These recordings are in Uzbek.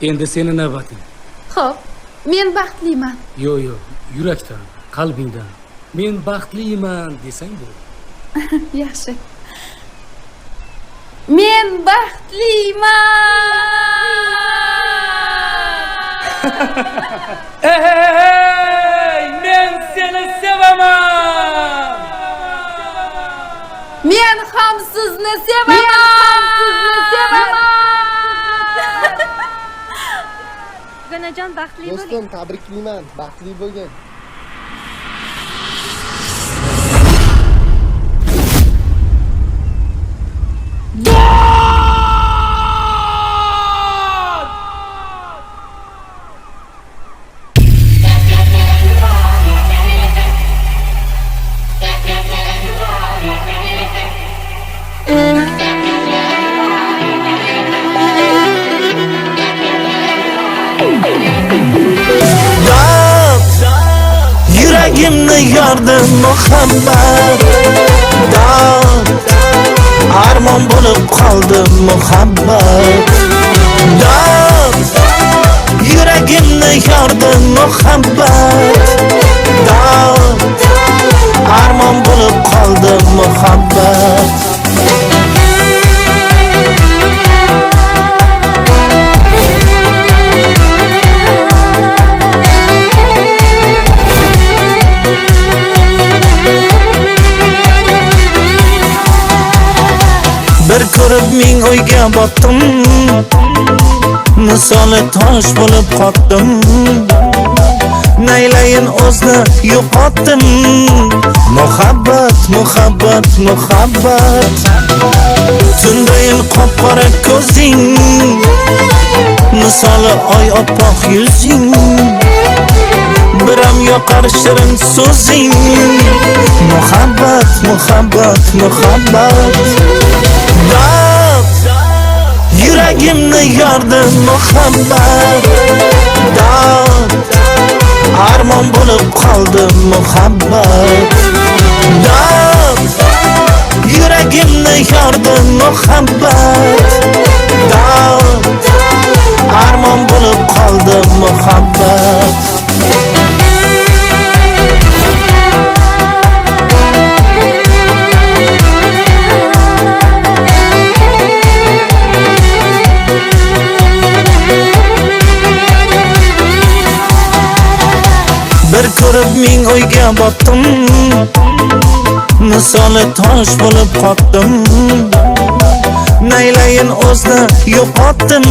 Endi seni navbating. Xo'p, men baxtliman. Yo'q, yurakdan, qalbingdan. Men baxtliman desang bo'ladi. Yaxshi. Men baxtliman. Ey, men seni sevaman. Men ham sizni sevaman. Ganajon baxtli bo'ling. Do'stim, tabriklayman. Baxtli bo'lgin. Yuragimni yordi muhabbat, dod armon bo'lib qoldi muhabbat, dod yuragimni yordi muhabbat, dod armon bo'lib qoldi muhabbat. Bir ko'rib ming o'yga botdim, misoli tosh bo'lib qotdim. Naylayin o'zni yo'qotdim, muhabbat, muhabbat, muhabbat. Tundayin qop-qora ko'zing, misoli oy oppoq yuzing. Biram yoqar shirin so'zing, muhabbat, muhabbat, muhabbat. Dod yuragimni yordi muhabbat, dod armon bo'lib qoldi muhabbat, dod yuragimni yordi muhabbat, dod armon bo'lib qoldi muhabbat. Bir ko'rib ming o'yga botdim, misoli tosh bo'lib qotdim. Naylayin o'zni yo'qotdim,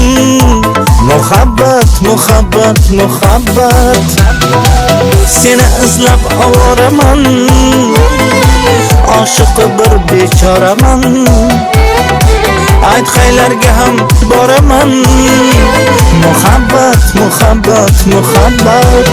muhabbat, muhabbat, muhabbat. Seni izlab ovoraman, oshiqi bir bechoraman. Aytqaylarga ham boraman, muhabbat, muhabbat, muhabbat.